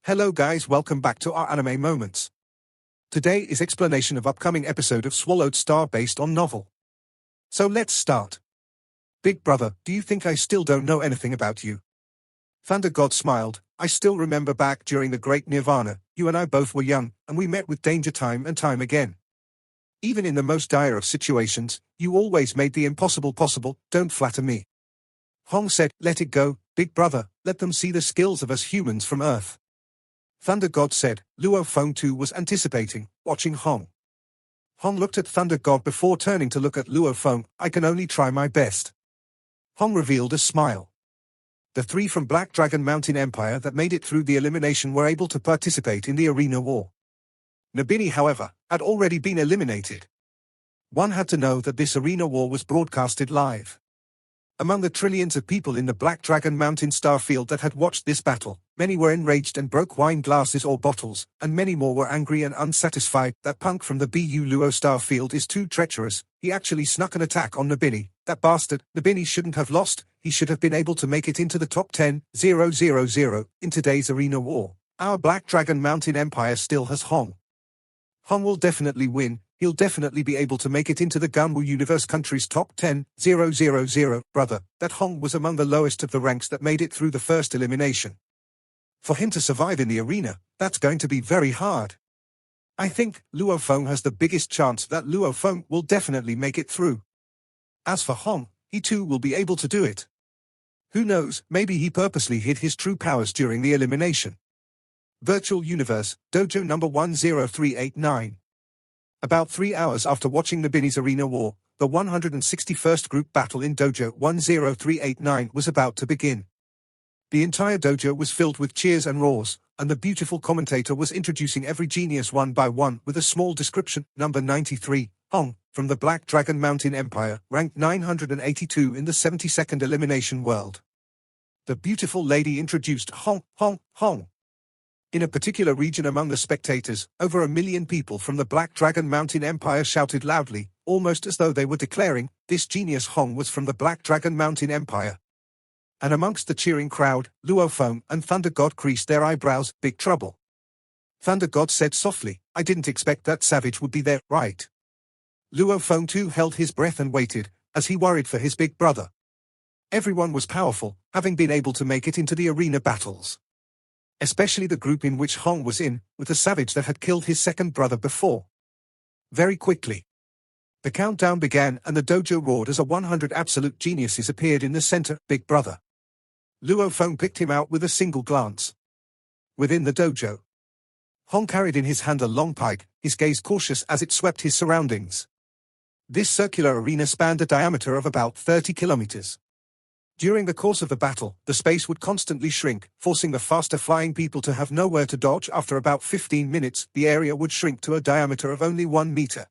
Hello guys, welcome back to our anime moments. Today is explanation of upcoming episode of Swallowed Star based on novel. So let's start. Big brother, do you think I still don't know anything about you? Thunder God smiled. I still remember back during the Great Nirvana, you and I both were young, and we met with danger time and time again. Even in the most dire of situations, you always made the impossible possible. Don't flatter me. Hong said, let it go, big brother, let them see the skills of us humans from Earth. Thunder God said. Luo Feng too was anticipating, watching Hong. Hong looked at Thunder God before turning to look at Luo Feng. I can only try my best. Hong revealed a smile. The three from Black Dragon Mountain Empire that made it through the elimination were able to participate in the arena war. Nabini, however, had already been eliminated. One had to know that this arena war was broadcasted live. Among the trillions of people in the Black Dragon Mountain starfield that had watched this battle, many were enraged and broke wine glasses or bottles, and many more were angry and unsatisfied. That punk from the BU Luo starfield is too treacherous. He actually snuck an attack on Nabini. That bastard. Nabini shouldn't have lost. He should have been able to make it into the top 10,000 in today's arena war. Our Black Dragon Mountain Empire still has Hong. Hong will definitely win. He'll definitely be able to make it into the Gunwu Universe country's top 10,000. Brother, that Hong was among the lowest of the ranks that made it through the first elimination. For him to survive in the arena, that's going to be very hard. I think Luo Feng has the biggest chance that Luo Feng will definitely make it through. As for Hong, he too will be able to do it. Who knows, maybe he purposely hid his true powers during the elimination. Virtual Universe, Dojo number 10389. About 3 hours after watching Nabini's arena war, the 161st group battle in Dojo 10389 was about to begin. The entire dojo was filled with cheers and roars, and the beautiful commentator was introducing every genius one by one with a small description. Number 93, Hong, from the Black Dragon Mountain Empire, ranked 982 in the 72nd elimination world. The beautiful lady introduced Hong. In a particular region among the spectators, over 1 million people from the Black Dragon Mountain Empire shouted loudly, almost as though they were declaring, this genius Hong was from the Black Dragon Mountain Empire. And amongst the cheering crowd, Luo Feng and Thunder God creased their eyebrows. Big trouble. Thunder God said softly, I didn't expect that savage would be there, right? Luo Feng too held his breath and waited, as he worried for his big brother. Everyone was powerful, having been able to make it into the arena battles. Especially the group in which Hong was in, with the savage that had killed his second brother before. Very quickly, the countdown began and the dojo roared as 100 absolute geniuses appeared in the center. Big brother. Luo Feng picked him out with a single glance. Within the dojo, Hong carried in his hand a long pike, his gaze cautious as it swept his surroundings. This circular arena spanned a diameter of about 30 kilometers. During the course of the battle, the space would constantly shrink, forcing the faster-flying people to have nowhere to dodge. After about 15 minutes, the area would shrink to a diameter of only 1 meter.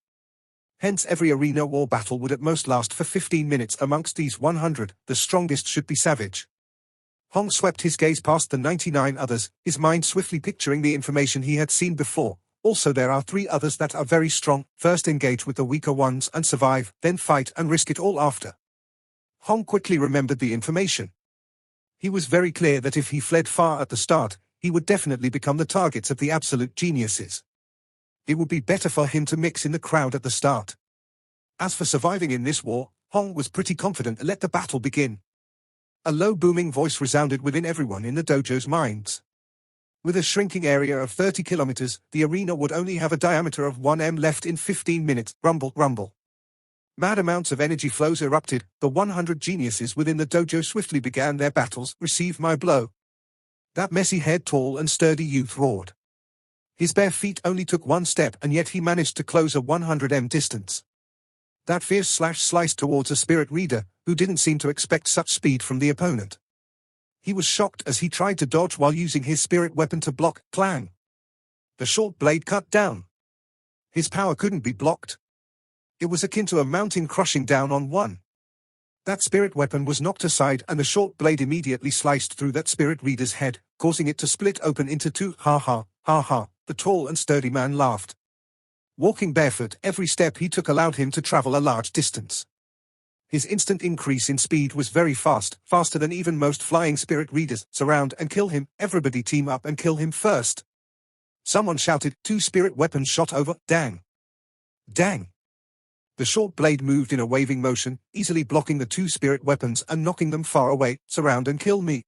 Hence every arena war battle would at most last for 15 minutes. Amongst these 100, the strongest should be savage. Hong swept his gaze past the 99 others, his mind swiftly picturing the information he had seen before. Also there are 3 others that are very strong. First engage with the weaker ones and survive, then fight and risk it all after. Hong quickly remembered the information. He was very clear that if he fled far at the start, he would definitely become the targets of the absolute geniuses. It would be better for him to mix in the crowd at the start. As for surviving in this war, Hong was pretty confident. Let the battle begin. A low booming voice resounded within everyone in the dojo's minds. With a shrinking area of 30 kilometers, the arena would only have a diameter of 1 m left in 15 minutes. Rumble, rumble. Mad amounts of energy flows erupted. The 100 geniuses within the dojo swiftly began their battles. Receive my blow. That messy-haired, tall and sturdy youth roared. His bare feet only took 1 step and yet he managed to close a 100 m distance. That fierce slash sliced towards a spirit reader, who didn't seem to expect such speed from the opponent. He was shocked as he tried to dodge while using his spirit weapon to block. Clang. The short blade cut down. His power couldn't be blocked. It was akin to a mountain crushing down on one. That spirit weapon was knocked aside and the short blade immediately sliced through that spirit reader's head, causing it to split open into 2. Ha ha, ha ha, the tall and sturdy man laughed. Walking barefoot, every step he took allowed him to travel a large distance. His instant increase in speed was very fast, faster than even most flying spirit readers. Surround and kill him, everybody team up and kill him first. Someone shouted, 2 spirit weapons shot over, dang. Dang. The short blade moved in a waving motion, easily blocking the 2 spirit weapons and knocking them far away. Surround and kill me.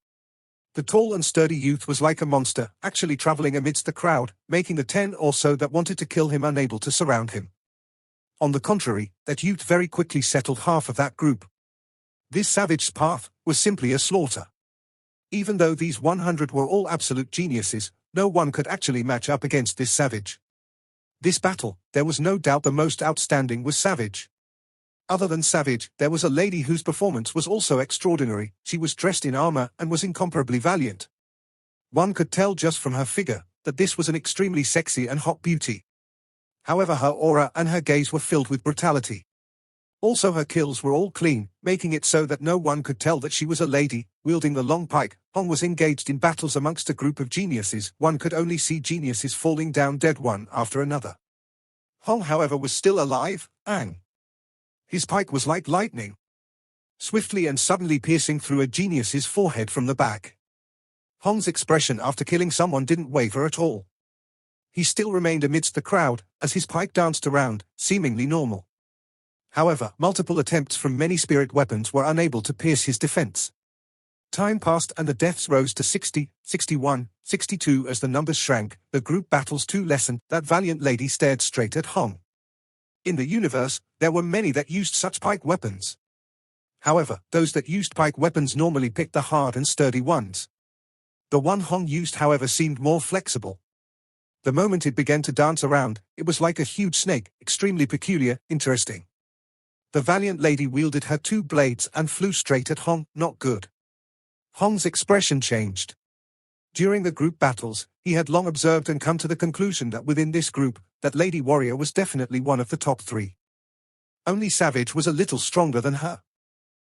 The tall and sturdy youth was like a monster, actually traveling amidst the crowd, making the 10 or so that wanted to kill him unable to surround him. On the contrary, that youth very quickly settled half of that group. This savage's path was simply a slaughter. Even though these 100 were all absolute geniuses, no one could actually match up against this savage. This battle, there was no doubt the most outstanding was Savage. Other than Savage, there was a lady whose performance was also extraordinary. She was dressed in armor and was incomparably valiant. One could tell just from her figure that this was an extremely sexy and hot beauty. However, her aura and her gaze were filled with brutality. Also, her kills were all clean, making it so that no one could tell that she was a lady. Wielding the long pike, Hong was engaged in battles amongst a group of geniuses. One could only see geniuses falling down dead one after another. Hong, however, was still alive, and his pike was like lightning, swiftly and suddenly piercing through a genius's forehead from the back. Hong's expression after killing someone didn't waver at all. He still remained amidst the crowd, as his pike danced around, seemingly normal. However, multiple attempts from many spirit weapons were unable to pierce his defense. Time passed and the deaths rose to 60, 61, 62 as the numbers shrank. The group battles too lessened. That valiant lady stared straight at Hong. In the universe, there were many that used such pike weapons. However, those that used pike weapons normally picked the hard and sturdy ones. The one Hong used, however, seemed more flexible. The moment it began to dance around, it was like a huge snake, extremely peculiar, interesting. The valiant lady wielded her 2 blades and flew straight at Hong. Not good. Hong's expression changed. During the group battles, he had long observed and come to the conclusion that within this group, that lady warrior was definitely one of the top 3. Only Savage was a little stronger than her.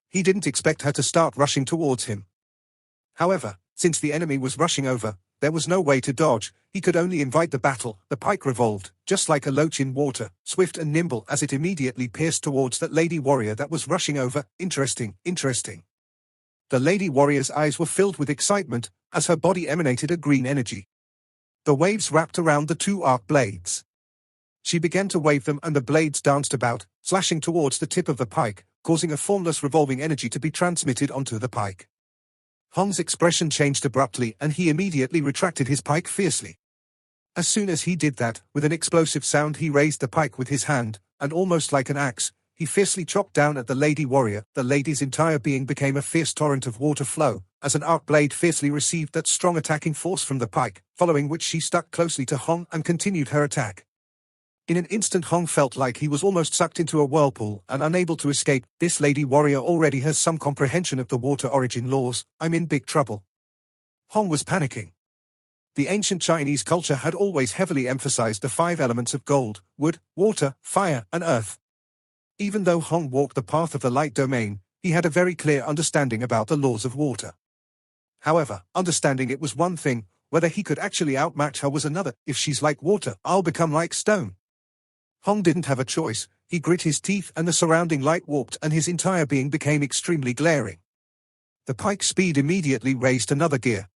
He didn't expect her to start rushing towards him. However, since the enemy was rushing over, there was no way to dodge. He could only invite the battle. The pike revolved, just like a loach in water, swift and nimble as it immediately pierced towards that lady warrior that was rushing over. Interesting, interesting. The lady warrior's eyes were filled with excitement, as her body emanated a green energy. The waves wrapped around the 2 arc blades. She began to wave them and the blades danced about, slashing towards the tip of the pike, causing a formless revolving energy to be transmitted onto the pike. Hong's expression changed abruptly and he immediately retracted his pike fiercely. As soon as he did that, with an explosive sound he raised the pike with his hand, and almost like an axe, he fiercely chopped down at the lady warrior. The lady's entire being became a fierce torrent of water flow, as an arc blade fiercely received that strong attacking force from the pike, following which she stuck closely to Hong and continued her attack. In an instant Hong felt like he was almost sucked into a whirlpool and unable to escape. This lady warrior already has some comprehension of the water origin laws. I'm in big trouble. Hong was panicking. The ancient Chinese culture had always heavily emphasized the 5 elements of gold, wood, water, fire, and earth. Even though Hong walked the path of the light domain, he had a very clear understanding about the laws of water. However, understanding it was one thing, whether he could actually outmatch her was another. If she's like water, I'll become like stone. Hong didn't have a choice. He grit his teeth and the surrounding light warped and his entire being became extremely glaring. The pike's speed immediately raised another gear.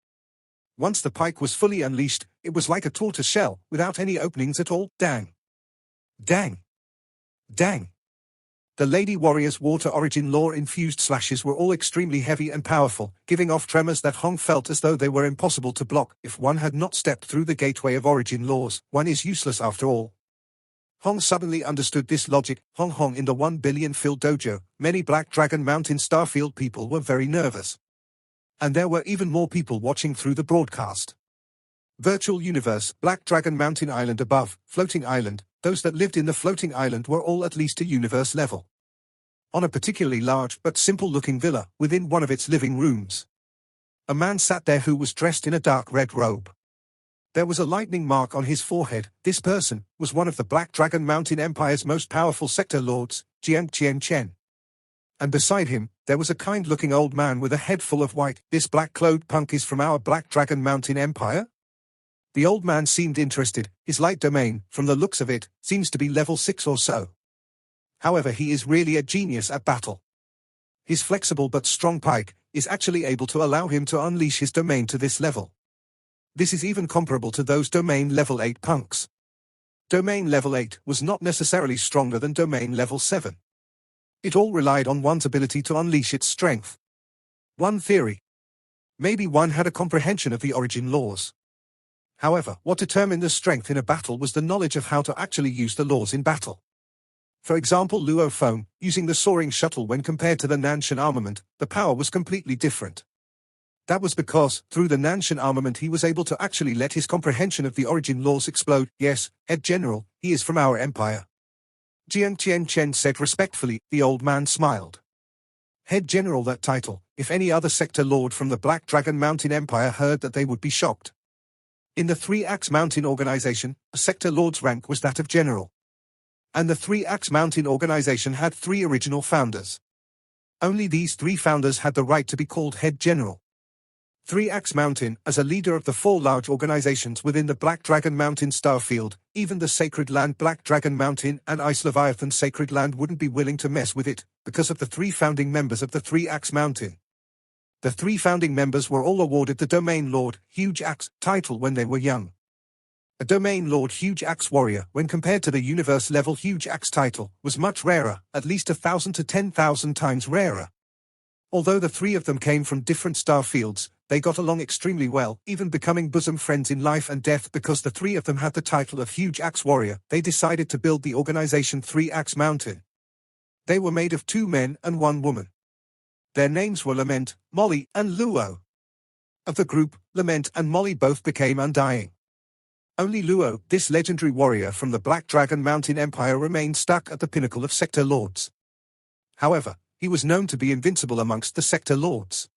Once the pike was fully unleashed, it was like a tortoise shell, without any openings at all. Dang. Dang. Dang. The lady warrior's water origin law-infused slashes were all extremely heavy and powerful, giving off tremors that Hong felt as though they were impossible to block. If one had not stepped through the gateway of origin laws, one is useless after all. Hong suddenly understood this logic. Hong in the 1 billion filled dojo, many Black Dragon Mountain Starfield people were very nervous. And there were even more people watching through the broadcast. Virtual universe, Black Dragon Mountain Island above, floating island, those that lived in the floating island were all at least a universe level. On a particularly large but simple-looking villa, within one of its living rooms, a man sat there who was dressed in a dark red robe. There was a lightning mark on his forehead. This person was one of the Black Dragon Mountain Empire's most powerful sector lords, Jiang Chen. And beside him, there was a kind-looking old man with a head full of white. This black-clothed punk is from our Black Dragon Mountain Empire? The old man seemed interested. His light domain, from the looks of it, seems to be level 6 or so. However, he is really a genius at battle. His flexible but strong pike is actually able to allow him to unleash his domain to this level. This is even comparable to those domain level 8 punks. Domain level 8 was not necessarily stronger than domain level 7. It all relied on one's ability to unleash its strength. One theory. Maybe one had a comprehension of the origin laws. However, what determined the strength in a battle was the knowledge of how to actually use the laws in battle. For example, Luo Feng, using the soaring shuttle when compared to the Nanshan armament, the power was completely different. That was because, through the Nanshan armament he was able to actually let his comprehension of the origin laws explode. Yes, Head General, he is from our empire. Jiang Qianchen said respectfully. The old man smiled. Head General, that title, if any other sector lord from the Black Dragon Mountain Empire heard that, they would be shocked. In the Three Axe Mountain organization, a sector lord's rank was that of general. And the Three Axe Mountain organization had 3 original founders. Only these 3 founders had the right to be called Head General. Three Axe Mountain, as a leader of the 4 large organizations within the Black Dragon Mountain Starfield, even the Sacred Land Black Dragon Mountain and Ice Leviathan Sacred Land wouldn't be willing to mess with it, because of the 3 founding members of the Three Axe Mountain. The 3 founding members were all awarded the Domain Lord, Huge Axe, title when they were young. A Domain Lord Huge Axe Warrior, when compared to the Universe-level Huge Axe title, was much rarer, at least 1,000 to 10,000 times rarer. Although the 3 of them came from different star fields, they got along extremely well, even becoming bosom friends in life and death. Because the 3 of them had the title of Huge Axe Warrior, they decided to build the organization Three Axe Mountain. They were made of 2 men and 1 woman. Their names were Lament, Molly, and Luo. Of the group, Lament and Molly both became undying. Only Luo, this legendary warrior from the Black Dragon Mountain Empire, remained stuck at the pinnacle of sector lords. However, he was known to be invincible amongst the sector lords.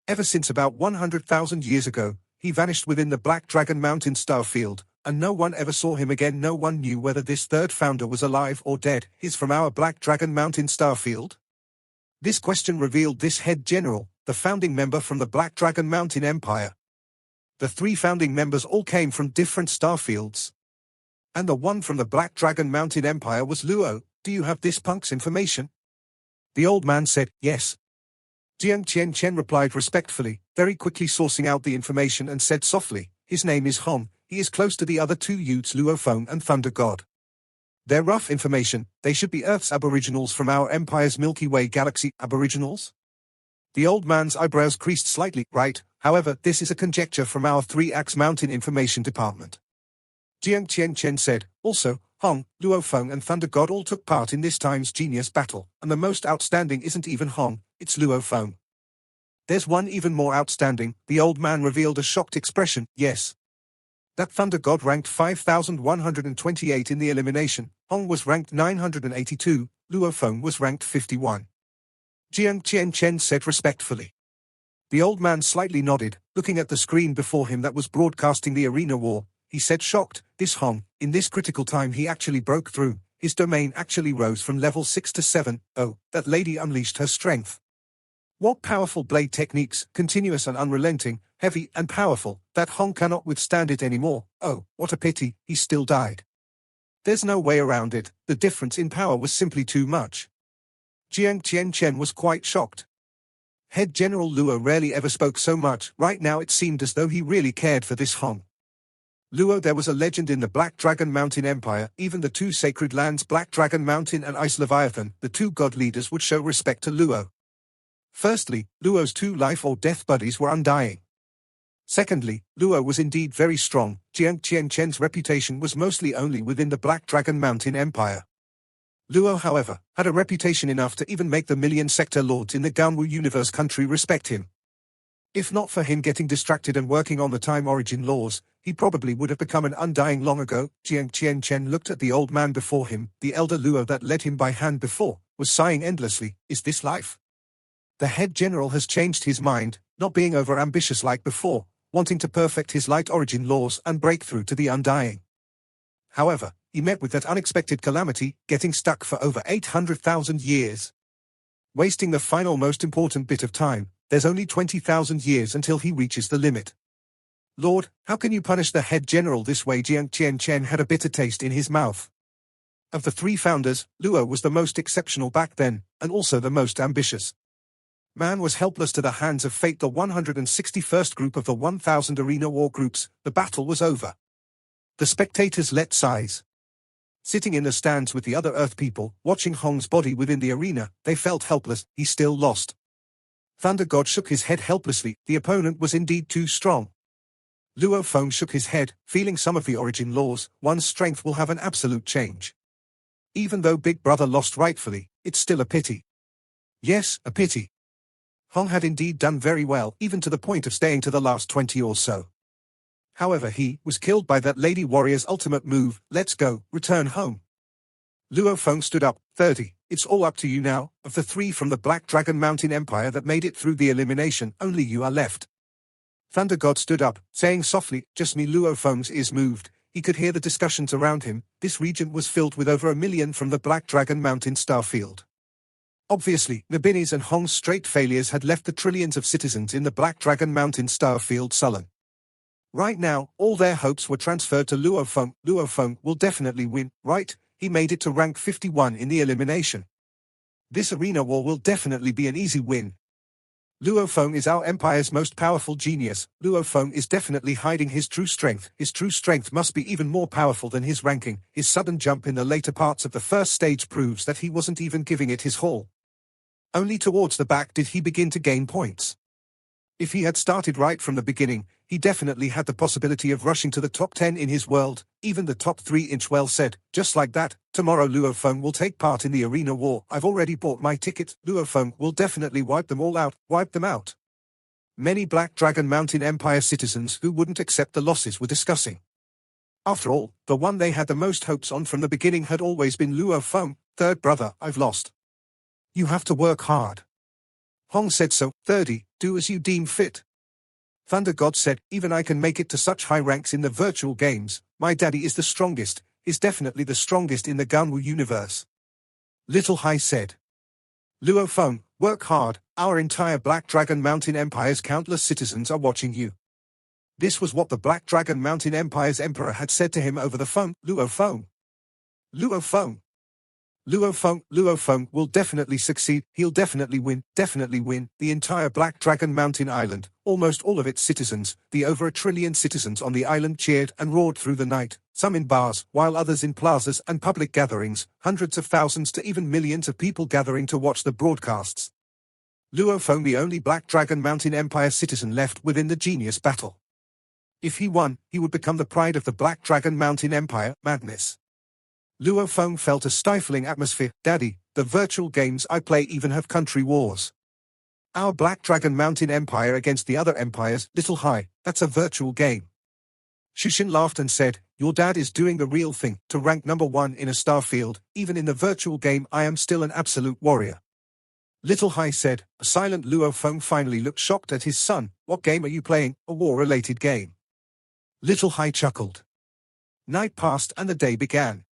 Ever since about 100,000 years ago, he vanished within the Black Dragon Mountain Starfield, and no one ever saw him again. No one knew whether this 3rd founder was alive or dead. Is from our Black Dragon Mountain Starfield? This question revealed this Head General, the founding member from the Black Dragon Mountain Empire. The 3 founding members all came from different starfields. And the one from the Black Dragon Mountain Empire was Luo. Do you have this punk's information? The old man said, yes. Jiang Qianchen replied respectfully, very quickly sourcing out the information, and said softly, his name is Hong, he is close to the other 2 youths, Luo Feng and Thunder God. They're rough information, they should be Earth's aboriginals from our empire's Milky Way galaxy. Aboriginals? The old man's eyebrows creased slightly. Right, however, this is a conjecture from our Three Axe Mountain Information Department. Jiang Qianchen said, also, Hong, Luo Feng and Thunder God all took part in this time's genius battle, and the most outstanding isn't even Hong, it's Luo Feng. There's one even more outstanding. The old man revealed a shocked expression. Yes. That Thunder God ranked 5,128 in the elimination, Hong was ranked 982, Luo Feng was ranked 51. Jiang Qianchen said respectfully. The old man slightly nodded, looking at the screen before him that was broadcasting the arena war. He said, shocked, this Hong, in this critical time he actually broke through, his domain actually rose from level 6 to 7, oh, that lady unleashed her strength. What powerful blade techniques, continuous and unrelenting, heavy and powerful, that Hong cannot withstand it anymore. Oh, what a pity, he still died. There's no way around it, the difference in power was simply too much. Jiang Qianchen was quite shocked. Head General Luo rarely ever spoke so much. Right now it seemed as though he really cared for this Hong. Luo, there was a legend in the Black Dragon Mountain Empire, even the 2 sacred lands Black Dragon Mountain and Ice Leviathan, the 2 god leaders would show respect to Luo. Firstly, Luo's 2 life or death buddies were undying. Secondly, Luo was indeed very strong. Jiang Qianchen's reputation was mostly only within the Black Dragon Mountain Empire. Luo, however, had a reputation enough to even make the million sector lords in the Ganwu universe country respect him. If not for him getting distracted and working on the time origin laws, he probably would have become an undying long ago. Jiang Qianchen looked at the old man before him. The elder Luo that led him by hand before was sighing endlessly. Is this life? The head general has changed his mind, not being over-ambitious like before, wanting to perfect his light origin laws and break through to the undying. However, he met with that unexpected calamity, getting stuck for over 800,000 years. Wasting the final most important bit of time, there's only 20,000 years until he reaches the limit. Lord, how can you punish the head general this way? Jiang Qianchen had a bitter taste in his mouth. Of the 3 founders, Luo was the most exceptional back then, and also the most ambitious. Man was helpless to the hands of fate. The 161st group of the 1000 arena war groups, the battle was over. The spectators let sighs. Sitting in the stands with the other Earth people, watching Hong's body within the arena, they felt helpless. He still lost. Thunder God shook his head helplessly. The opponent was indeed too strong. Luo Feng shook his head, feeling some of the origin laws. One's strength will have an absolute change. Even though Big Brother lost rightfully, it's still a pity. Yes, a pity. Hong had indeed done very well, even to the point of staying to the last 20 or so. However, he was killed by that Lady Warrior's ultimate move. Let's go, return home. Luo Feng stood up. 30. It's all up to you now. Of the 3 from the Black Dragon Mountain Empire that made it through the elimination, only you are left. Thunder God stood up, saying softly, just me. Luo Feng's ears moved. He could hear the discussions around him. This region was filled with over 1 million from the Black Dragon Mountain Starfield. Obviously, Nabini's and Hong's straight failures had left the trillions of citizens in the Black Dragon Mountain Starfield sullen. Right now, all their hopes were transferred to Luo Feng. Luo Feng will definitely win, right? He made it to rank 51 in the elimination. This arena war will definitely be an easy win. Luo Feng is our empire's most powerful genius. Luo Feng is definitely hiding his true strength. His true strength must be even more powerful than his ranking. His sudden jump in the later parts of the first stage proves that he wasn't even giving it his all. Only towards the back did he begin to gain points. If he had started right from the beginning, he definitely had the possibility of rushing to the top 10 in his world. Even the top 3-inch well said, just like that, tomorrow Luo Feng will take part in the arena war. I've already bought my ticket. Luo Feng will definitely wipe them all out, wipe them out. Many Black Dragon Mountain Empire citizens who wouldn't accept the losses were discussing. After all, the one they had the most hopes on from the beginning had always been Luo Feng. Third brother, I've lost. You have to work hard. Hong said so. 30, do as you deem fit. Thunder God said, even I can make it to such high ranks in the virtual games. My daddy is the strongest, is definitely the strongest in the Ganwu universe. Little Hai said. Luo Feng, work hard, our entire Black Dragon Mountain Empire's countless citizens are watching you. This was what the Black Dragon Mountain Empire's emperor had said to him over the phone. Luo Feng. Luo Feng. Luo Feng will definitely succeed. He'll definitely win. The entire Black Dragon Mountain Island, almost all of its citizens, the over 1 trillion citizens on the island cheered and roared through the night, some in bars, while others in plazas and public gatherings, hundreds of thousands to even millions of people gathering to watch the broadcasts. Luo Feng, the only Black Dragon Mountain Empire citizen left within the genius battle. If he won, he would become the pride of the Black Dragon Mountain Empire. Madness. Luo Feng felt a stifling atmosphere. Daddy, the virtual games I play even have country wars. Our Black Dragon Mountain Empire against the other empires. Little Hai, that's a virtual game. Shushin laughed and said, your dad is doing the real thing. To rank number 1 in a starfield, even in the virtual game I am still an absolute warrior. Little Hai said. A silent Luo Feng finally looked shocked at his son. What game are you playing? A war-related game. Little Hai chuckled. Night passed and the day began.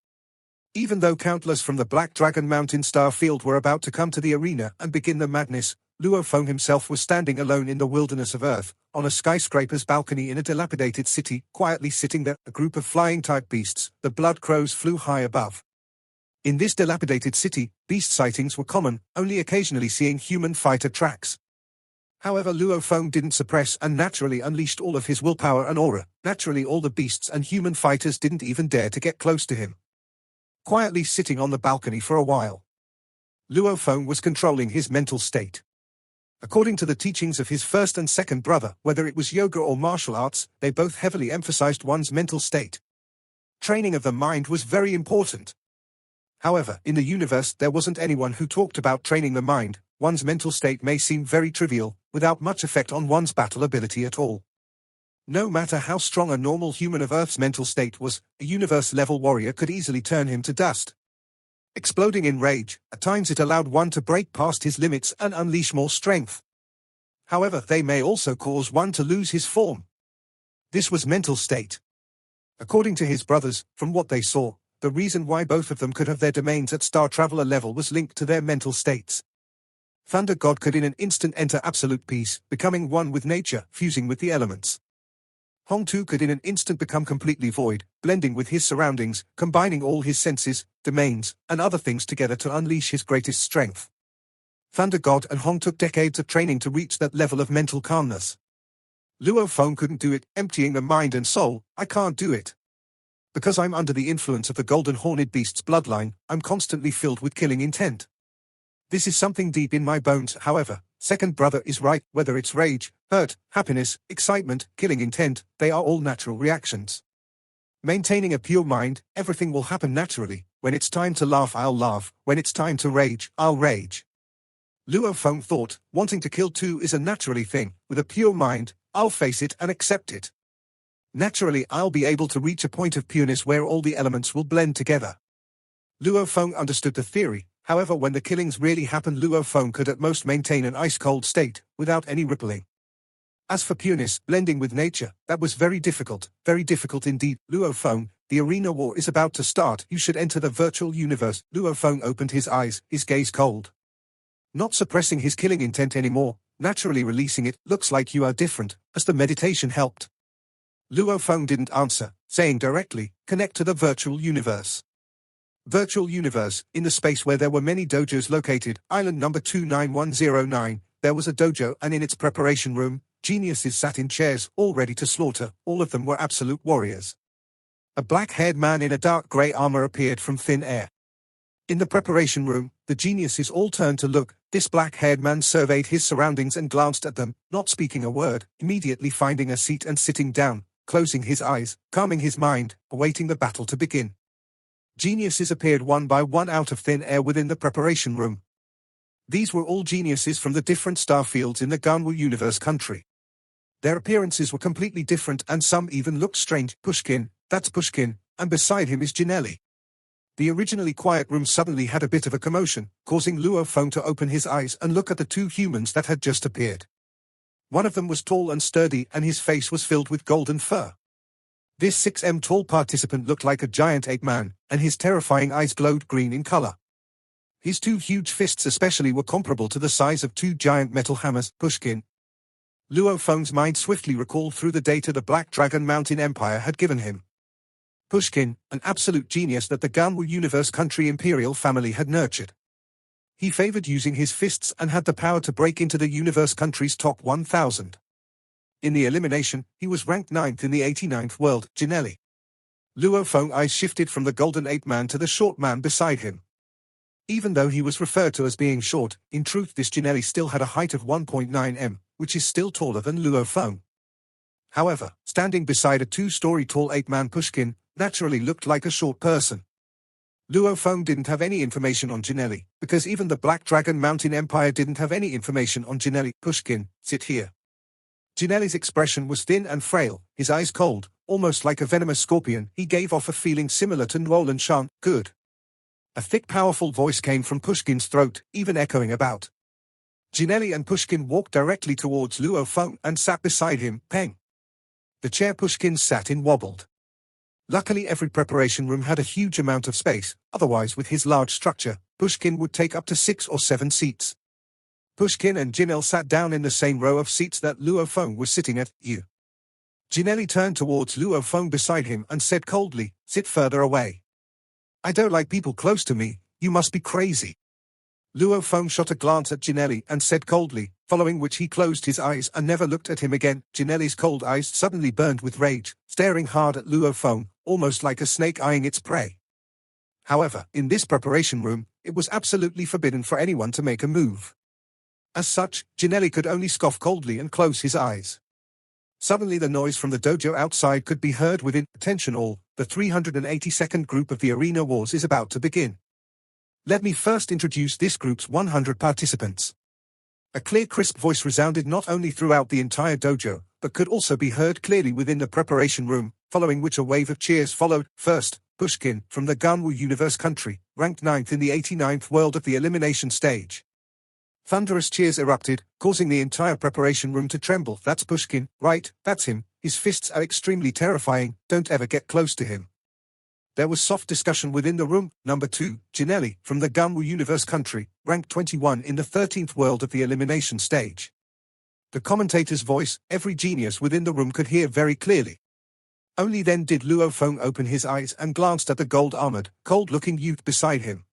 Even though countless from the Black Dragon Mountain Starfield were about to come to the arena and begin the madness, Luo Feng himself was standing alone in the wilderness of Earth, on a skyscraper's balcony in a dilapidated city, quietly sitting there. A group of flying-type beasts, the blood crows, flew high above. In this dilapidated city, beast sightings were common, only occasionally seeing human fighter tracks. However, Luo Feng didn't suppress and naturally unleashed all of his willpower and aura. Naturally, all the beasts and human fighters didn't even dare to get close to him. Quietly sitting on the balcony for a while, Luo Feng was controlling his mental state. According to the teachings of his first and second brother, whether it was yoga or martial arts, they both heavily emphasized one's mental state. Training of the mind was very important. However, in the universe there wasn't anyone who talked about training the mind. One's mental state may seem very trivial, without much effect on one's battle ability at all. No matter how strong a normal human of Earth's mental state was, a universe-level warrior could easily turn him to dust. Exploding in rage, at times it allowed one to break past his limits and unleash more strength. However, they may also cause one to lose his form. This was mental state. According to his brothers, from what they saw, the reason why both of them could have their domains at Star Traveler level was linked to their mental states. Thunder God could in an instant enter absolute peace, becoming one with nature, fusing with the elements. Hong too could in an instant become completely void, blending with his surroundings, combining all his senses, domains, and other things together to unleash his greatest strength. Thunder God and Hong took decades of training to reach that level of mental calmness. Luo Feng couldn't do it, emptying the mind and soul. I can't do it. Because I'm under the influence of the golden horned beast's bloodline, I'm constantly filled with killing intent. This is something deep in my bones, however. Second brother is right, whether it's rage, hurt, happiness, excitement, killing intent, they are all natural reactions. Maintaining a pure mind, everything will happen naturally. When it's time to laugh, I'll laugh. When it's time to rage, I'll rage. Luo Feng thought, wanting to kill too is a naturally thing. With a pure mind, I'll face it and accept it. Naturally, I'll be able to reach a point of pureness where all the elements will blend together. Luo Feng understood the theory. However, when the killings really happened, Luo Feng could at most maintain an ice-cold state, without any rippling. As for pureness, blending with nature, that was very difficult indeed. Luo Feng, the arena war is about to start, you should enter the virtual universe. Luo Feng opened his eyes, his gaze cold. Not suppressing his killing intent anymore, naturally releasing it. Looks like you are different, as the meditation helped. Luo Feng didn't answer, saying directly, connect to the virtual universe. Virtual universe, in the space where there were many dojos located, island number 29109, there was a dojo, and in its preparation room, geniuses sat in chairs, all ready to slaughter. All of them were absolute warriors. A black-haired man in a dark grey armor appeared from thin air. In the preparation room, the geniuses all turned to look. This black-haired man surveyed his surroundings and glanced at them, not speaking a word, immediately finding a seat and sitting down, closing his eyes, calming his mind, awaiting the battle to begin. Geniuses appeared one by one out of thin air within the preparation room. These were all geniuses from the different star fields in the Ganwu universe country. Their appearances were completely different and some even looked strange. Pushkin, that's Pushkin, and beside him is Janelli. The originally quiet room suddenly had a bit of a commotion, causing Luo Feng to open his eyes and look at the two humans that had just appeared. One of them was tall and sturdy and his face was filled with golden fur. This 6M tall participant looked like a giant ape man, and his terrifying eyes glowed green in color. His two huge fists especially were comparable to the size of two giant metal hammers. Pushkin. Luo Feng's mind swiftly recalled through the data the Black Dragon Mountain Empire had given him. Pushkin, an absolute genius that the Ganwu universe country imperial family had nurtured. He favored using his fists and had the power to break into the universe country's top 1,000. In the elimination, he was ranked 9th in the 89th world. Janelli. Luo Feng's eyes shifted from the golden ape man to the short man beside him. Even though he was referred to as being short, in truth this Janelli still had a height of 1.9 m, which is still taller than Luo Feng. However, standing beside a 2-story tall ape man, Pushkin naturally looked like a short person. Luo Feng didn't have any information on Janelli, because even the Black Dragon Mountain Empire didn't have any information on Janelli. Pushkin, sit here. Janelli's expression was thin and frail, his eyes cold, almost like a venomous scorpion. He gave off a feeling similar to Nolan Shan. Good. A thick powerful voice came from Pushkin's throat, even echoing about. Janelli and Pushkin walked directly towards Luo Feng and sat beside him. Peng. The chair Pushkin sat in wobbled. Luckily every preparation room had a huge amount of space, otherwise with his large structure, Pushkin would take up to 6 or 7 seats. Pushkin and Janelle sat down in the same row of seats that Luo Feng was sitting at. You. Janelli turned towards Luo Feng beside him and said coldly, sit further away. I don't like people close to me, you must be crazy. Luo Feng shot a glance at Janelli and said coldly, following which he closed his eyes and never looked at him again. Janelli's cold eyes suddenly burned with rage, staring hard at Luo Feng, almost like a snake eyeing its prey. However, in this preparation room, it was absolutely forbidden for anyone to make a move. As such, Janelli could only scoff coldly and close his eyes. Suddenly the noise from the dojo outside could be heard within. Attention all, the 382nd group of the Arena Wars is about to begin. Let me first introduce this group's 100 participants. A clear crisp voice resounded not only throughout the entire dojo, but could also be heard clearly within the preparation room, following which a wave of cheers followed. First, Pushkin, from the Ganwu universe country, ranked 9th in the 89th world of the elimination stage. Thunderous cheers erupted, causing the entire preparation room to tremble. That's Pushkin, right, that's him, his fists are extremely terrifying, don't ever get close to him. There was soft discussion within the room. Number 2, Janelli, from the Ganwu universe country, ranked 21 in the 13th world of the elimination stage. The commentator's voice, every genius within the room could hear very clearly. Only then did Luo Feng open his eyes and glanced at the gold-armored, cold-looking youth beside him.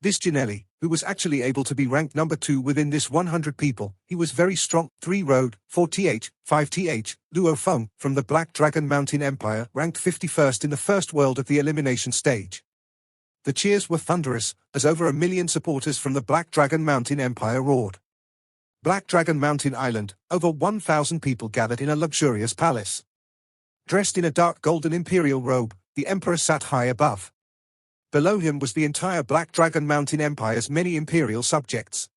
This Janelli, who was actually able to be ranked number 2 within this 100 people. He was very strong. 3 Road, 4th, 5th, Luo Feng, from the Black Dragon Mountain Empire, ranked 51st in the first world of the elimination stage. The cheers were thunderous, as over 1 million supporters from the Black Dragon Mountain Empire roared. Black Dragon Mountain Island, over 1,000 people gathered in a luxurious palace. Dressed in a dark golden imperial robe, the emperor sat high above. Below him was the entire Black Dragon Mountain Empire's many imperial subjects.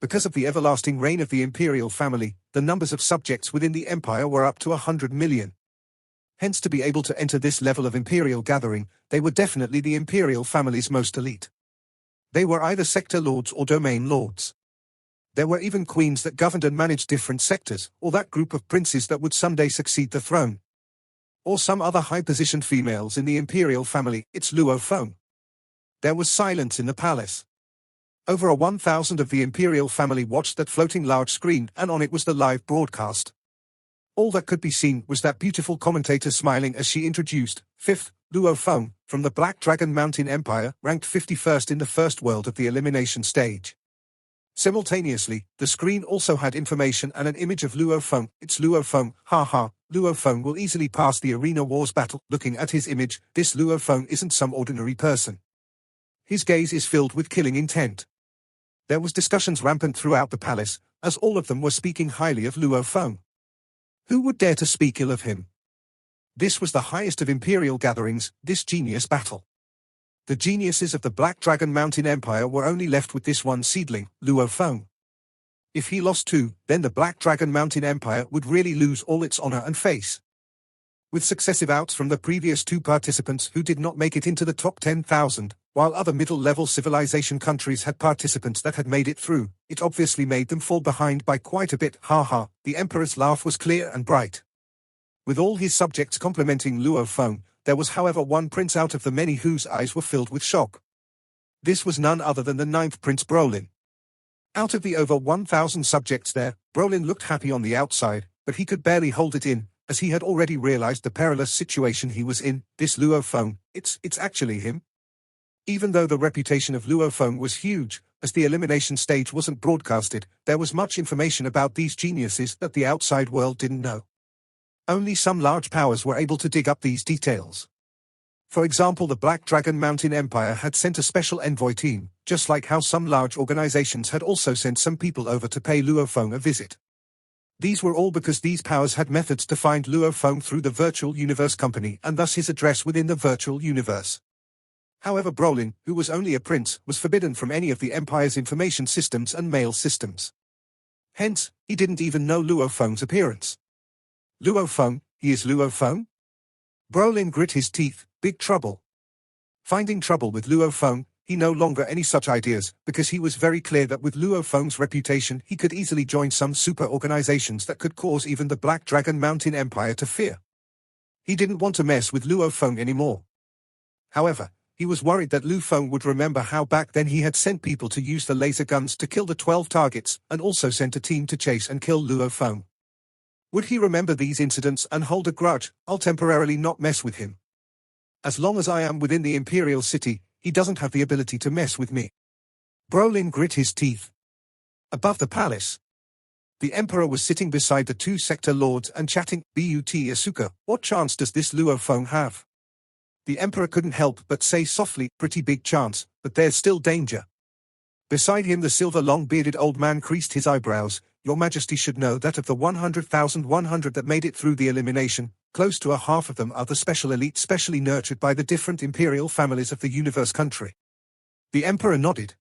Because of the everlasting reign of the imperial family, the numbers of subjects within the empire were up to 100 million. Hence, to be able to enter this level of imperial gathering, they were definitely the imperial family's most elite. They were either sector lords or domain lords. There were even queens that governed and managed different sectors, or that group of princes that would someday succeed the throne. Or some other high-positioned females in the imperial family. It's Luo Feng. There was silence in the palace. Over 1,000 of the imperial family watched that floating large screen, and on it was the live broadcast. All that could be seen was that beautiful commentator smiling as she introduced, 5th, Luo Feng, from the Black Dragon Mountain Empire, ranked 51st in the first world of the elimination stage. Simultaneously, the screen also had information and an image of Luo Feng. It's Luo Feng, haha, Luo Feng will easily pass the arena wars battle. Looking at his image, this Luo Feng isn't some ordinary person. His gaze is filled with killing intent. There was discussions rampant throughout the palace, as all of them were speaking highly of Luo Feng. Who would dare to speak ill of him? This was the highest of imperial gatherings, this genius battle. The geniuses of the Black Dragon Mountain Empire were only left with this one seedling, Luo Feng. If he lost too, then the Black Dragon Mountain Empire would really lose all its honor and face. With successive outs from the previous 2 participants who did not make it into the top 10,000, while other middle-level civilization countries had participants that had made it through, it obviously made them fall behind by quite a bit. Haha, the emperor's laugh was clear and bright. With all his subjects complimenting Luo Feng, there was however one prince out of the many whose eyes were filled with shock. This was none other than the 9th Prince Brolin. Out of the over 1,000 subjects there, Brolin looked happy on the outside, but he could barely hold it in, as he had already realized the perilous situation he was in. This Luo Feng, it's actually him. Even though the reputation of Luo Feng was huge, as the elimination stage wasn't broadcasted, there was much information about these geniuses that the outside world didn't know. Only some large powers were able to dig up these details. For example, the Black Dragon Mountain Empire had sent a special envoy team, just like how some large organizations had also sent some people over to pay Luo Feng a visit. These were all because these powers had methods to find Luo Feng through the virtual universe company and thus his address within the virtual universe. However, Brolin, who was only a prince, was forbidden from any of the Empire's information systems and mail systems. Hence, he didn't even know Luo Feng's appearance. Luo Feng, he is Luo Feng? Brolin grit his teeth, big trouble. Finding trouble with Luo Feng, he no longer any such ideas, because he was very clear that with Luo Feng's reputation he could easily join some super organizations that could cause even the Black Dragon Mountain Empire to fear. He didn't want to mess with Luo Feng anymore. However, he was worried that Luo Feng would remember how back then he had sent people to use the laser guns to kill the 12 targets, and also sent a team to chase and kill Luo Feng. Would he remember these incidents and hold a grudge? I'll temporarily not mess with him. As long as I am within the Imperial City, he doesn't have the ability to mess with me. Brolin grit his teeth. Above the palace, the Emperor was sitting beside the 2 sector lords and chatting. But Asuka, what chance does this Luo Feng have? The Emperor couldn't help but say softly, pretty big chance, but there's still danger. Beside him the silver long-bearded old man creased his eyebrows. Your Majesty should know that of the 100,100 that made it through the elimination, close to a half of them are the special elite specially nurtured by the different imperial families of the universe country. The Emperor nodded.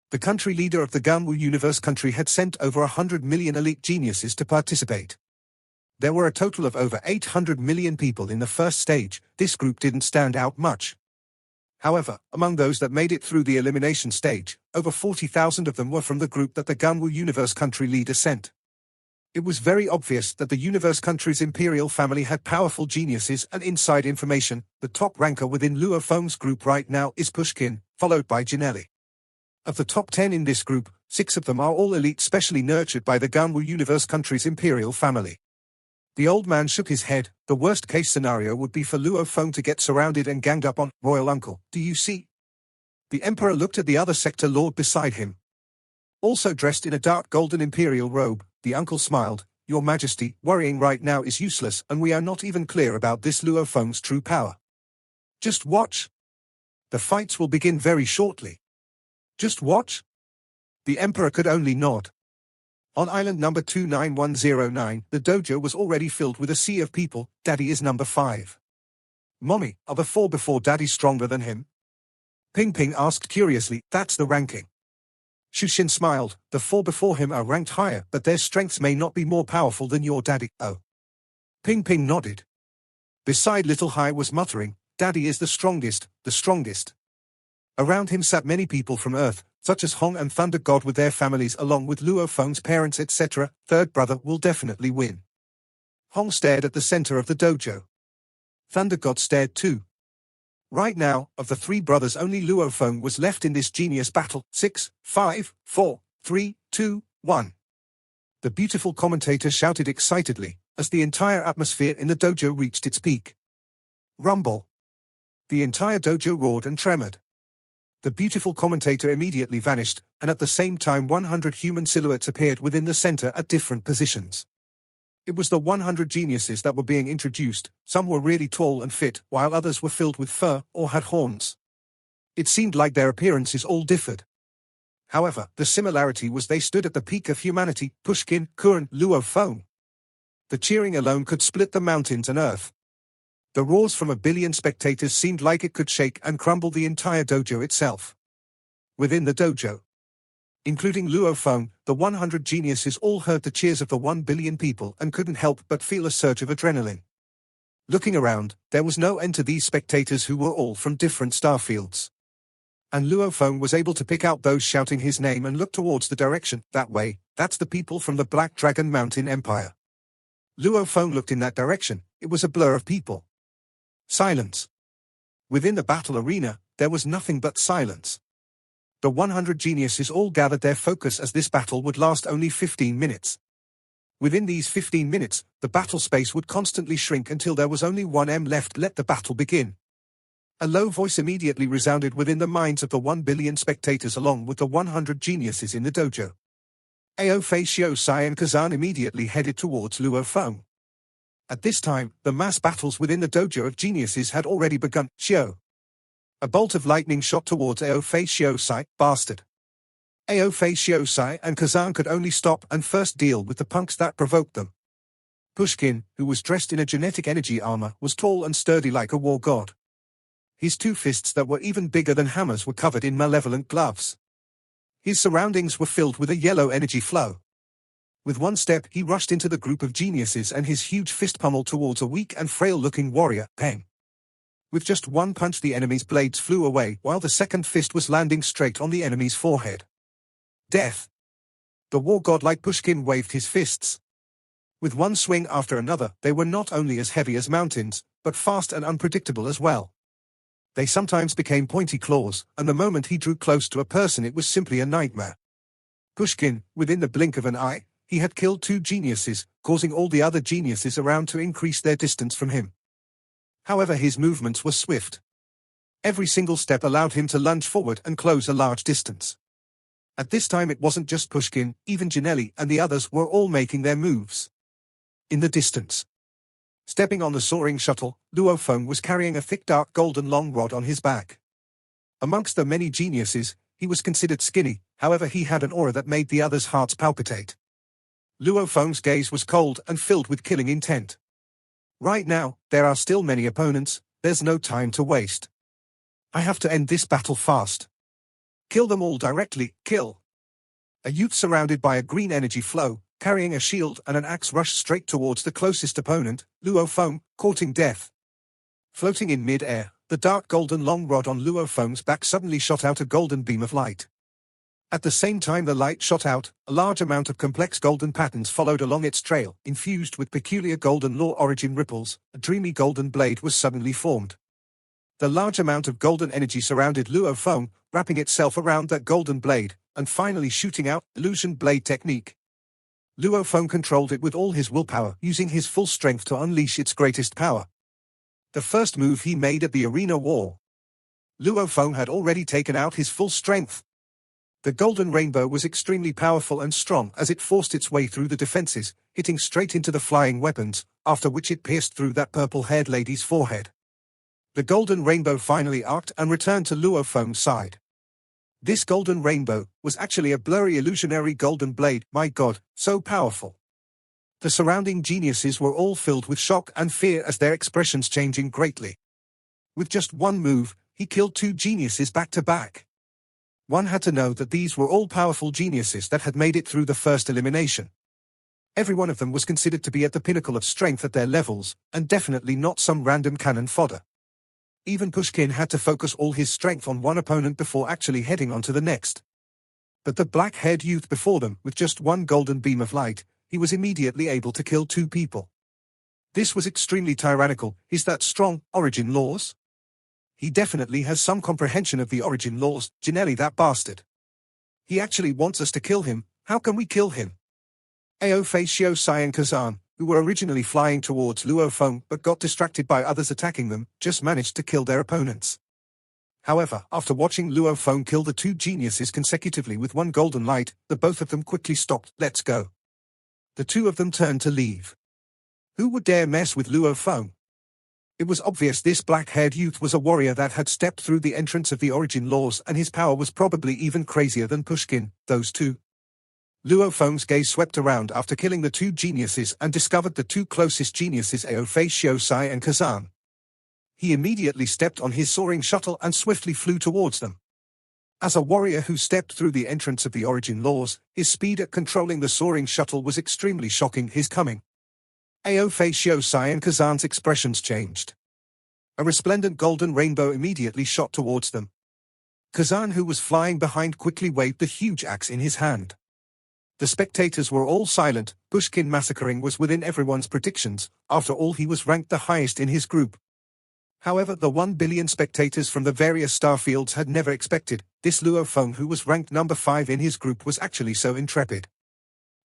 The country leader of the Ganwu universe country had sent over 100 million elite geniuses to participate. There were a total of over 800 million people in the first stage. This group didn't stand out much. However, among those that made it through the elimination stage, over 40,000 of them were from the group that the Ganwu universe country leader sent. It was very obvious that the universe country's imperial family had powerful geniuses and inside information. The top ranker within Luo Feng's group right now is Pushkin, followed by Janelli. Of the top 10 in this group, 6 of them are all elite specially nurtured by the Ganwu universe country's imperial family. The old man shook his head. The worst-case scenario would be for Luo Feng to get surrounded and ganged up on. Royal uncle, do you see? The Emperor looked at the other sector lord beside him. Also dressed in a dark golden imperial robe, the uncle smiled. Your Majesty, worrying right now is useless, and we are not even clear about this Luo Feng's true power. Just watch. The fights will begin very shortly. Just watch. The Emperor could only nod. On island number 29109, the dojo was already filled with a sea of people. Daddy is number 5. Mommy, are the 4 before Daddy stronger than him? Ping Ping asked curiously. That's the ranking. Shushin smiled. The 4 before him are ranked higher, but their strengths may not be more powerful than your daddy. Oh. Ping Ping nodded. Beside Little Hai was muttering, Daddy is the strongest, the strongest. Around him sat many people from Earth, such as Hong and Thunder God with their families along with Luo Feng's parents etc. Third brother will definitely win. Hong stared at the center of the dojo. Thunder God stared too. Right now, of the 3 brothers only Luo Feng was left in this genius battle. 6, 5, 4, 3, 2, 1. The beautiful commentator shouted excitedly, as the entire atmosphere in the dojo reached its peak. Rumble. The entire dojo roared and tremored. The beautiful commentator immediately vanished, and at the same time 100 human silhouettes appeared within the center at different positions. It was the 100 geniuses that were being introduced. Some were really tall and fit, while others were filled with fur or had horns. It seemed like their appearances all differed. However, the similarity was they stood at the peak of humanity, Pushkin, Kuren, Luo Feng. The cheering alone could split the mountains and earth. The roars from 1 billion spectators seemed like it could shake and crumble the entire dojo itself. Within the dojo, including Luo Feng, the 100 geniuses all heard the cheers of the 1 billion people and couldn't help but feel a surge of adrenaline. Looking around, there was no end to these spectators who were all from different star fields. And Luo Feng was able to pick out those shouting his name and look towards the direction. That way, that's the people from the Black Dragon Mountain Empire. Luo Feng looked in that direction. It was a blur of people. Silence. Within the battle arena, there was nothing but silence. The 100 geniuses all gathered their focus as this battle would last only 15 minutes. Within these 15 minutes, the battle space would constantly shrink until there was only 1 left. Let the battle begin. A low voice immediately resounded within the minds of the 1 billion spectators along with the 100 geniuses in the dojo. Ao Fei Xiao Sai and Kazan immediately headed towards Luo Feng. At this time, the mass battles within the dojo of geniuses had already begun. Xiao. A bolt of lightning shot towards Ao Fei Xiao Sai, bastard. Ao Fei Xiao Sai and Kazan could only stop and first deal with the punks that provoked them. Pushkin, who was dressed in a genetic energy armor, was tall and sturdy like a war god. His 2 fists that were even bigger than hammers were covered in malevolent gloves. His surroundings were filled with a yellow energy flow. With 1 step, he rushed into the group of geniuses and his huge fist pummeled towards a weak and frail-looking warrior, Peng. With just 1 punch the enemy's blades flew away while the second fist was landing straight on the enemy's forehead. Death. The war god like Pushkin waved his fists. With 1 swing after another, they were not only as heavy as mountains, but fast and unpredictable as well. They sometimes became pointy claws, and the moment he drew close to a person it was simply a nightmare. Pushkin, within the blink of an eye, he had killed 2 geniuses, causing all the other geniuses around to increase their distance from him. However, his movements were swift. Every single step allowed him to lunge forward and close a large distance. At this time it wasn't just Pushkin, even Janelli and the others were all making their moves. In the distance, stepping on the soaring shuttle, Luo Feng was carrying a thick dark golden long rod on his back. Amongst the many geniuses, he was considered skinny, however he had an aura that made the others' hearts palpitate. Luo Feng's gaze was cold and filled with killing intent. Right now, there are still many opponents, there's no time to waste. I have to end this battle fast. Kill them all directly, kill. A youth surrounded by a green energy flow, carrying a shield and an axe rushed straight towards the closest opponent, Luo Feng, courting death. Floating in mid-air, the dark golden long rod on Luo Feng's back suddenly shot out a golden beam of light. At the same time the light shot out, a large amount of complex golden patterns followed along its trail. Infused with peculiar golden law origin ripples, a dreamy golden blade was suddenly formed. The large amount of golden energy surrounded Luo Feng, wrapping itself around that golden blade, and finally shooting out illusion blade technique. Luo Feng controlled it with all his willpower, using his full strength to unleash its greatest power. The first move he made at the arena war. Luo Feng had already taken out his full strength. The golden rainbow was extremely powerful and strong as it forced its way through the defenses, hitting straight into the flying weapons, after which it pierced through that purple-haired lady's forehead. The golden rainbow finally arced and returned to Luo Feng's side. This golden rainbow was actually a blurry illusionary golden blade. My god, so powerful. The surrounding geniuses were all filled with shock and fear as their expressions changing greatly. With just one move, he killed two geniuses back to back. One had to know that these were all powerful geniuses that had made it through the first elimination. Every one of them was considered to be at the pinnacle of strength at their levels, and definitely not some random cannon fodder. Even Pushkin had to focus all his strength on one opponent before actually heading on to the next. But the black-haired youth before them, with just one golden beam of light, he was immediately able to kill two people. This was extremely tyrannical. Is that strong origin laws? He definitely has some comprehension of the origin laws, Ginelli, that bastard. He actually wants us to kill him. How can we kill him? Ao Fei, Xiao Sai and Kazan, who were originally flying towards Luo Feng but got distracted by others attacking them, just managed to kill their opponents. However, after watching Luo Feng kill the two geniuses consecutively with one golden light, the both of them quickly stopped. Let's go. The two of them turned to leave. Who would dare mess with Luo Feng? It was obvious this black-haired youth was a warrior that had stepped through the entrance of the origin laws, and his power was probably even crazier than Pushkin. Those two. Luo Feng's gaze swept around after killing the two geniuses and discovered the two closest geniuses, Ao Fei, Xiao Sai and Kazan. He immediately stepped on his soaring shuttle and swiftly flew towards them. As a warrior who stepped through the entrance of the origin laws, his speed at controlling the soaring shuttle was extremely shocking. His coming. Ao Fei, Xiao Sai and Kazan's expressions changed. A resplendent golden rainbow immediately shot towards them. Kazan, who was flying behind, quickly waved the huge axe in his hand. The spectators were all silent. Pushkin massacring was within everyone's predictions. After all, he was ranked the highest in his group. However, the 1 billion spectators from the various starfields had never expected this Luo Feng, who was ranked number 5 in his group, was actually so intrepid.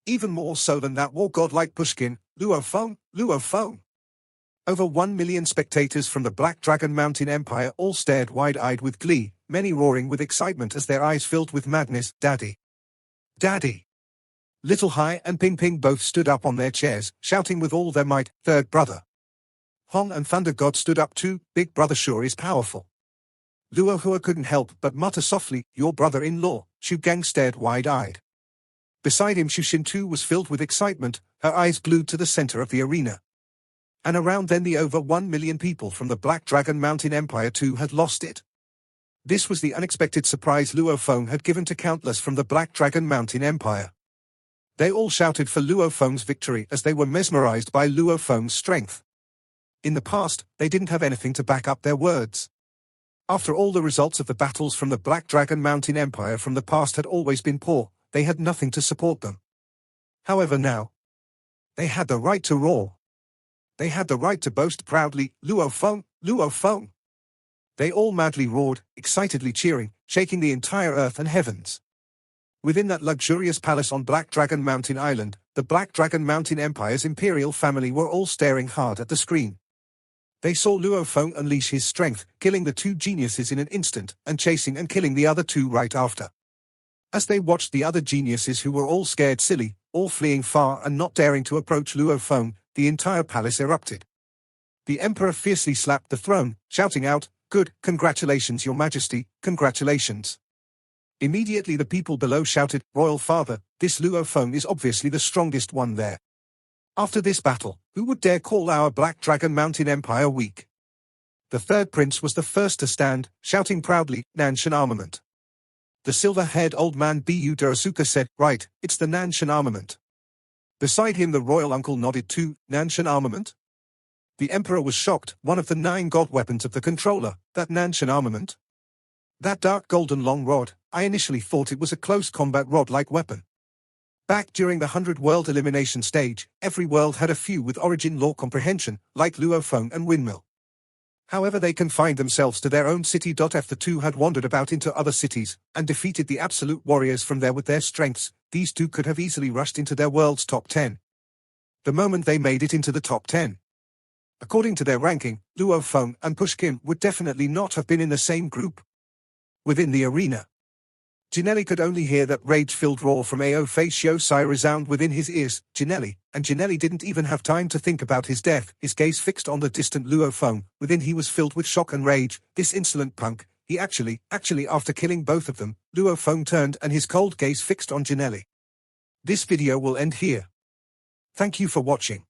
Even more so than that war god like Pushkin. Luo Feng, Luo Feng. Over 1 million spectators from the Black Dragon Mountain Empire all stared wide-eyed with glee, many roaring with excitement as their eyes filled with madness. Daddy! Daddy! Little Hai and Ping Ping both stood up on their chairs, shouting with all their might, "Third brother!" Hong and Thunder God stood up too. "Big brother sure is powerful." Luo Hua couldn't help but mutter softly, "Your brother-in-law." Shu Gang stared wide-eyed. Beside him, Shu Xin too was filled with excitement, her eyes glued to the center of the arena. And around then the over 1 million people from the Black Dragon Mountain Empire too had lost it. This was the unexpected surprise Luo Feng had given to countless from the Black Dragon Mountain Empire. They all shouted for Luo Feng's victory as they were mesmerized by Luo Feng's strength. In the past, they didn't have anything to back up their words. After all, the results of the battles from the Black Dragon Mountain Empire from the past had always been poor. They had nothing to support them. However, now, they had the right to roar. They had the right to boast proudly, "Luo Feng, Luo Feng." They all madly roared, excitedly cheering, shaking the entire earth and heavens. Within that luxurious palace on Black Dragon Mountain Island, the Black Dragon Mountain Empire's imperial family were all staring hard at the screen. They saw Luo Feng unleash his strength, killing the two geniuses in an instant, and chasing and killing the other two right after. As they watched the other geniuses, who were all scared silly, all fleeing far and not daring to approach Luo Feng, the entire palace erupted. The emperor fiercely slapped the throne, shouting out, "Good, congratulations, your majesty, congratulations." Immediately the people below shouted, "Royal father, this Luo Feng is obviously the strongest one there. After this battle, who would dare call our Black Dragon Mountain Empire weak?" The third prince was the first to stand, shouting proudly, "Nanshan armament." The silver-haired old man Bu Durasuka said, "Right, it's the Nanshan armament." Beside him the royal uncle nodded too, "Nanshan armament?" The emperor was shocked. One of the 9 god weapons of the controller, that Nanshan armament? That dark golden long rod, I initially thought it was a close combat rod-like weapon. Back during the 100 world elimination stage, every world had a few with origin law comprehension, like Luo Feng and Windmill. However, they confined themselves to their own city. If the two had wandered about into other cities, and defeated the absolute warriors from there with their strengths, these two could have easily rushed into their world's top 10. The moment they made it into the top 10. According to their ranking, Luo Feng and Pushkin would definitely not have been in the same group. Within the arena, Ginelli could only hear that rage-filled roar from Ao Fei Xiao Sai resound within his ears. Ginelli didn't even have time to think about his death, his gaze fixed on the distant Luo Feng. Within he was filled with shock and rage. This insolent punk, he actually, after killing both of them, Luo Feng turned and his cold gaze fixed on Ginelli. This video will end here. Thank you for watching.